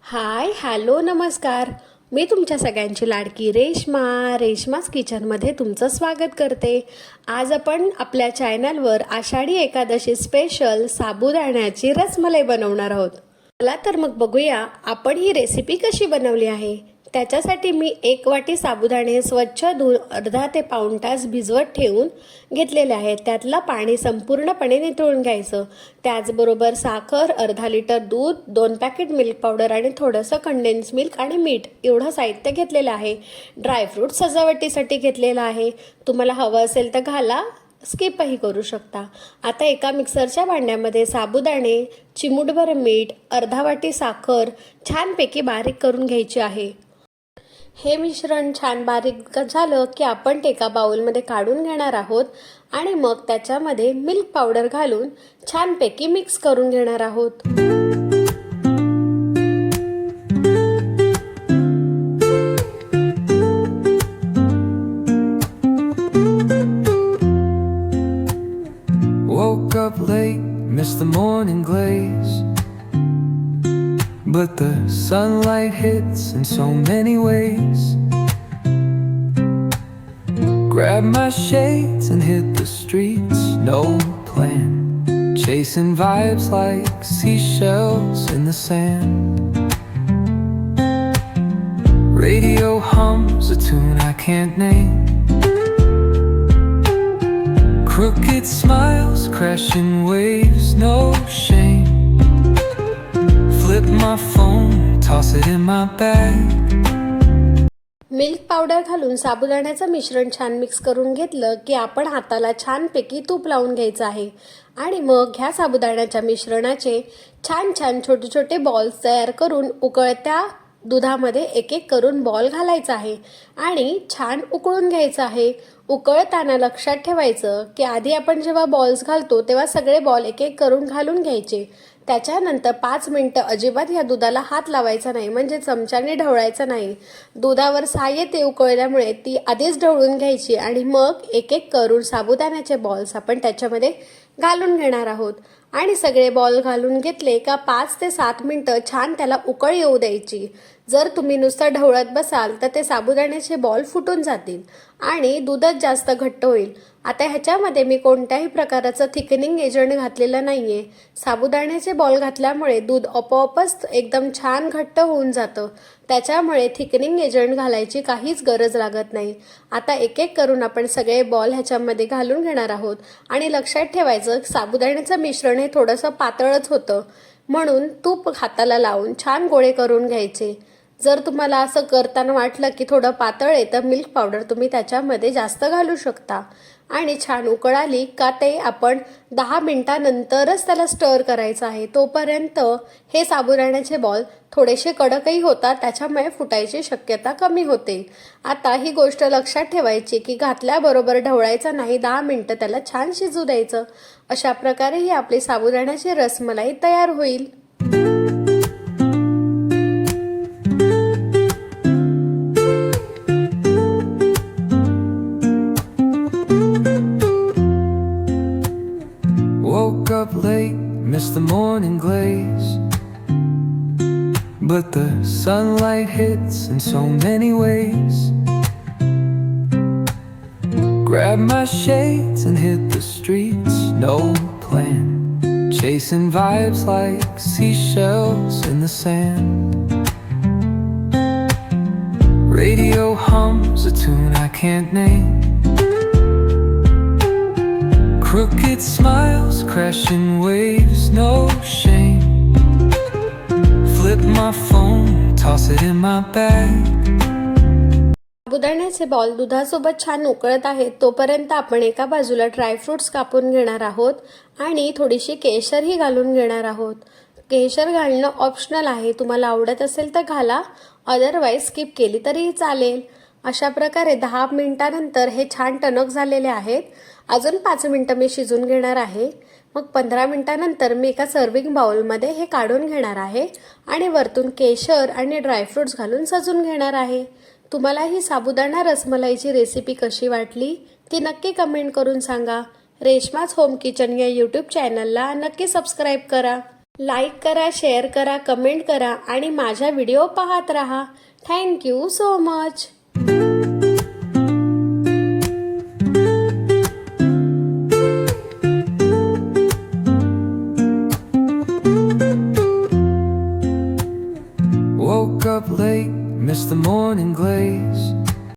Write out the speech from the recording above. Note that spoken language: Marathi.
हाय हॅलो नमस्कार. मी तुमच्या सगळ्यांची लाडकी रेश्माच किचनमध्ये तुमचं स्वागत करते. आज आपण आपल्या चॅनलवर आषाढी एकादशी स्पेशल साबुदाण्याची रसमलाई बनवणार आहोत. चला तर मग बघूया आपण ही रेसिपी कशी बनवली आहे. त्याच्यासाठी मी 1 वाटी साबुदाणे स्वच्छ धुवून अर्धा ते पाऊण तास भिजवत ठेवून घेतलेले आहेत. त्यातलं पाणी संपूर्णपणे निथळून घ्यायचं. त्याचबरोबर साखर, अर्धा लिटर दूध, 2 पॅकेट मिल्क पावडर आणि थोडंसं कंडेन्स मिल्क आणि मीठ एवढं साहित्य घेतलेलं आहे. ड्रायफ्रूट सजावटीसाठी घेतलेलं आहे. तुम्हाला हवं असेल तर घाला, स्किपही करू शकता. आता एका मिक्सरच्या भांड्यामध्ये साबुदाणे, चिमूटभर मीठ, अर्धा वाटी साखर छानपैकी बारीक करून घ्यायची आहे. हे मिश्रण छान बारीक झालं की आपण ते एका बाउलमध्ये काढून घेणार आहोत आणि मग त्याच्यामध्ये मिल्क पावडर घालून छानपैकी मिक्स करून घेणार आहोत. Woke up late, missed the morning glaze, but the sunlight hits in so many ways. Grabbed my shades and hit the streets, no plan, chasing vibes like seashells in the sand. Radio hums a tune I can't name, crooked smiles, crashing waves, no shame. Flip my phone, toss it in my bag. Milk powder घालून साबुदाण्याचं मिश्रण छान मिक्स करून घेतलं की आपण हाताला छानपैकी तूप लावून घ्यायचं आहे आणि मग ह्या साबुदाण्याच्या मिश्रणाचे छान छान छोटे छोटे बॉल्स तयार करून उकळत्या दुधामध्ये एक एक करून बॉल घालायचा आहे आणि छान उकळून घ्यायचं आहे. उकळताना लक्षात ठेवायचं की आधी आपण जेव्हा बॉल्स घालतो तेव्हा सगळे बॉल एक एक करून घालून घ्यायचे. त्याच्यानंतर 5 मिनिटं अजिबात ह्या दुधाला हात लावायचा नाही, म्हणजे चमच्याने ढवळायचं नाही. दुधावर साय येते उकळल्यामुळे ती आधीच ढवळून घ्यायची आणि मग एक एक करून साबुदाण्याचे बॉल्स आपण त्याच्यामध्ये घालून घेणार आहोत आणि सगळे बॉल घालून घेतले का 5 ते 7 मिनिटं छान त्याला उकळ येऊ द्यायची. जर तुम्ही नुसतं ढवळत बसाल तर ते साबुदाण्याचे बॉल फुटून जातील आणि दूधच जास्त घट्ट होईल. आता ह्याच्यामध्ये मी कोणत्याही प्रकारचं थिकनिंग एजंट घातलेलं नाहीये. साबुदाण्याचे बॉल घातल्यामुळे दूध आपोआपच एकदम छान घट्ट होऊन जातं. त्याच्यामुळे थिकनिंग एजंट घालायची काहीच गरज लागत नाही. आता एक एक करून आपण सगळे बॉल ह्याच्यामध्ये घालून घेणार आहोत आणि लक्षात ठेवायचं साबुदाण्याचं मिश्रण हे थोडंसं पातळच होतं, म्हणून तूप हाताला लावून छान गोळे करून घ्यायचे. जर तुम्हाला असं करताना वाटलं की थोडं पातळ आहे तर मिल्क पावडर तुम्ही त्याच्यामध्ये जास्त घालू शकता आणि छान उकळ आली का ते आपण 10 मिनिटांनंतरच त्याला स्टर करायचं आहे. तोपर्यंत हे साबुदाण्याचे बॉल थोडेसे कडकही होतात, त्याच्यामुळे फुटायची शक्यता कमी होते. आता ही गोष्ट लक्षात ठेवायची की घातल्याबरोबर ढवळायचं नाही, 10 मिनिटं त्याला छान शिजू द्यायचं. अशा प्रकारे ही आपली साबुदाण्याची रसमलाई तयार होईल. Woke up late, missed the morning glaze, but the sunlight hits in so many ways. Grabbed my shades and hit the streets, no plan, chasing vibes like seashells in the sand. Radio hums a tune I can't name, crooked smiles, crashing waves, no shame. Flip my phone, toss it in my bag. साबुदाण्याचे बॉल दुधासोबत छान उकळत आहेत तोपर्यंत आपण एका बाजूला ड्रायफ्रुट्स कापून घेणार आहोत आणि थोडीशी केशरही घालून घेणार आहोत. केशर घालणं ऑप्शनल आहे, तुम्हाला आवडत असेल तर घाला, अदरवाईज स्किप केली तरीही चालेल. अशा प्रकारे 10 मिनिटांनंतर हे छान टणक झालेले आहेत. अजून 5 मिनिटं मी शिजून घेणार आहे. मग 15 मिनिटांनंतर मी एका सर्विंग बाउलमध्ये हे काढून घेणार आहे आणि वरतून केशर आणि ड्रायफ्रुट्स घालून सजून घेणार आहे. तुम्हाला ही साबुदाणा रसमलाईची रेसिपी कशी वाटली ती नक्की कमेंट करून सांगा. रेश्माच होम किचन या यूट्यूब चॅनलला नक्की सबस्क्राईब करा. लाईक करा, शेअर करा, कमेंट करा आणि माझ्या व्हिडिओ पाहत राहा. Thank you so much. Woke up late, missed the morning glaze.